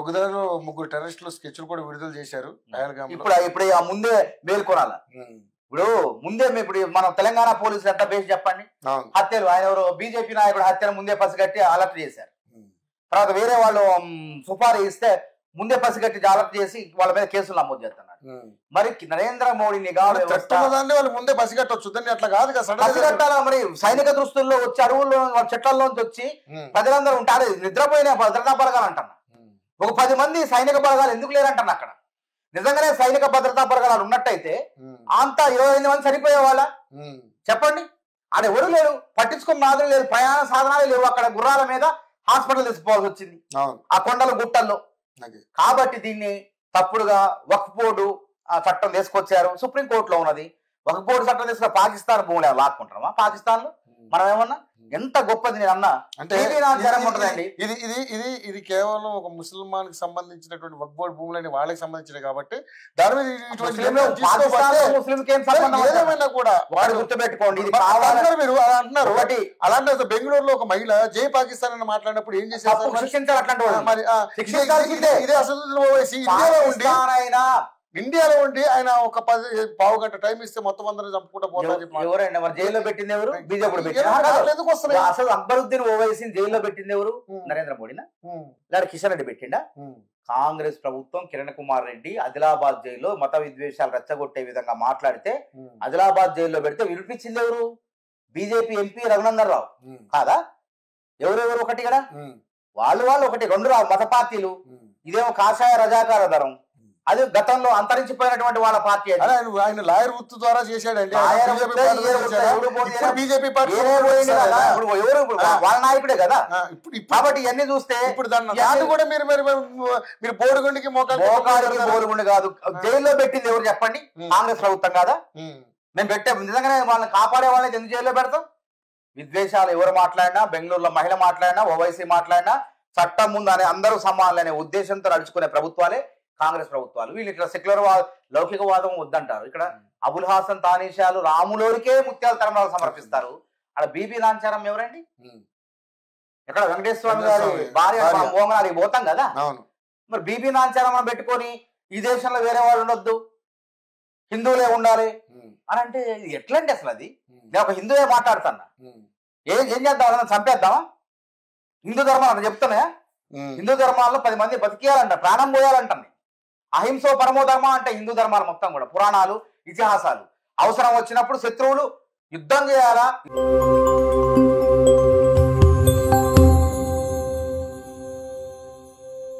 ఒకదారిలో 3 టెర్రరిస్టులు స్కెచ్లు కూడా విడుదల చేశారు. ఇప్పుడు ముందే మేల్కొనాల. ఇప్పుడు ముందే ఇప్పుడు మనం తెలంగాణ పోలీసులు ఎంత బేసి చెప్పండి. హత్యలు ఆయన ఎవరు బీజేపీ నాయకుడు హత్యను ముందే పసిగట్టి అలర్ట్ చేశారు. తర్వాత వేరే వాళ్ళు సుపారీ ఇస్తే ముందే పసిగట్టి అలర్ట్ చేసి వాళ్ళ మీద కేసులు నమోదు చేస్తున్నారు. మరి నరేంద్ర మోడీ నిఘా వాళ్ళు ముందే పసిగట్టవచ్చు, అట్లా కాదు పసిగట్టాల. మరి సైనిక దృష్టిల్లో వచ్చి అడవుల్లో చెట్లలోంచి వచ్చి ప్రజలందరూ ఉంటారు. నిద్రపోయిన భద్రతా బలగాలు అంటున్నా. ఒక 10 మంది సైనిక బలగాలు ఎందుకు లేరంటున్నా. అక్కడ నిజంగానే సైనిక భద్రతా బలగాలు ఉన్నట్టయితే అంతా 25 మంది సరిపోయే వాళ్ళ చెప్పండి. ఆడ ఎవరు లేరు, పట్టించుకుని మాదిరి లేదు, ప్రయాణ సాధనాలు లేవు. అక్కడ గుర్రాల మీద హాస్పిటల్ తీసుకోవాల్సి వచ్చింది ఆ కొండల గుట్టల్లో. కాబట్టి దీన్ని తప్పుడుగా వక్ఫ్ బోర్డు చట్టం తీసుకొచ్చారు. సుప్రీంకోర్టులో ఉన్నది. వక్ఫ్ బోర్డు చట్టం తీసుకున్న పాకిస్తాన్ భూములు లాక్కుంటామా? పాకిస్తాన్ లో మనం ఏమన్నా ఎంత గొప్పది నేను అన్నా అంటే ఉంటుందండి. ఇది కేవలం ఒక ముస్లిమానికి సంబంధించినటువంటి వక్ఫ్ బోర్డు భూములని వాళ్ళకి సంబంధించినవి కాబట్టి దాని మీద ఏదేమైనా కూడా వాడు గుర్తుపెట్టుకోండి. మీరు అలా అంటున్నారు. ఒకటి అలాంటి బెంగళూరులో ఒక మహిళ జై పాకిస్తాన్ అని మాట్లాడినప్పుడు ఏం చేశారు? శిక్షించాలి. అట్లాంటి ఇదే అసలు ఇండియాలో ఉండి ఆయన ఒక 10 గంట టైం ఇస్తే మొత్తం అందరూ చంపుకుంటూ పోతారు. ఎవరండి మరి జైల్లో పెట్టింది ఎవరు? బీజేపీ. అసలు అక్బరుద్దీన్ ఓవైసీని జైల్లో పెట్టింది ఎవరు? నరేంద్ర మోడీనా లేదా కిషన్ రెడ్డి పెట్టిండా? కాంగ్రెస్ ప్రభుత్వం కిరణ్ కుమార్ రెడ్డి ఆదిలాబాద్ జైల్లో మత విద్వేషాలు రెచ్చగొట్టే విధంగా మాట్లాడితే ఆదిలాబాద్ జైల్లో పెడితే వినిపించింది ఎవరు? బీజేపీ ఎంపీ రఘునందన్ రావు కాదా? ఎవరెవరు ఒకటి కదా, వాళ్ళు ఒకటి, 2 మత పార్టీలు. ఇదేమో కాషాయ రజాకార దరం. అది గతంలో అంతరించిపోయినటువంటి వాళ్ళ పార్టీ. ఆయన లాయర్ వృత్తి ద్వారా చేశాడండి. బీజేపీ పార్టీ వాళ్ళ నాయకుడే కదా. కాబట్టి ఇవన్నీ చూస్తే ఇప్పుడు దాన్ని కూడా మీరు బోరుగుండికి బోరుగుండి కాదు, జైల్లో పెట్టింది ఎవరు చెప్పండి? కాంగ్రెస్ ప్రభుత్వం కాదా? మేము పెట్టే నిజంగానే వాళ్ళని కాపాడే వాళ్ళని ఎందుకు జైల్లో పెడతాం? విద్వేషాలు ఎవరు మాట్లాడినా, బెంగళూరులో మహిళ మాట్లాడినా, ఓవైసీ మాట్లాడినా చట్టం ముందు అనే అందరూ సమానులనే ఉద్దేశంతో నడుచుకునే ప్రభుత్వాలే కాంగ్రెస్ ప్రభుత్వాలు. వీళ్ళు ఇట్లా సెక్యులర్ లౌకికవాదం వద్దంటారు. ఇక్కడ అబుల్ హాసన్ తానీషాలు రాములోరికే ముత్యాల తరంలో సమర్పిస్తారు. అక్కడ బీబీ లాంచారం ఎవరండి? ఇక్కడ వెంకటేశ్వర గారి భార్య మోహనానికి పోతాం కదా. మరి బీబీ లాంచారం పెట్టుకొని ఈ దేశంలో వేరే వాళ్ళు ఉండొద్దు, హిందువులే ఉండాలి అని అంటే ఎట్లంటే అసలు అది? నేను ఒక హిందువే మాట్లాడుతున్నా. ఏం చేద్దాం? చంపేద్దామా? హిందూ ధర్మం అని చెప్తున్నా. హిందూ ధర్మాల్లో 10 మంది బతికేయాలంట, ప్రాణం పోయాలంటాను. అహింసో పరమో ధర్మ అంటే హిందూ ధర్మాలు మొత్తం కూడా పురాణాలు, ఇతిహాసాలు. అవసరం వచ్చినప్పుడు శత్రువులు యుద్ధం చేయాలా?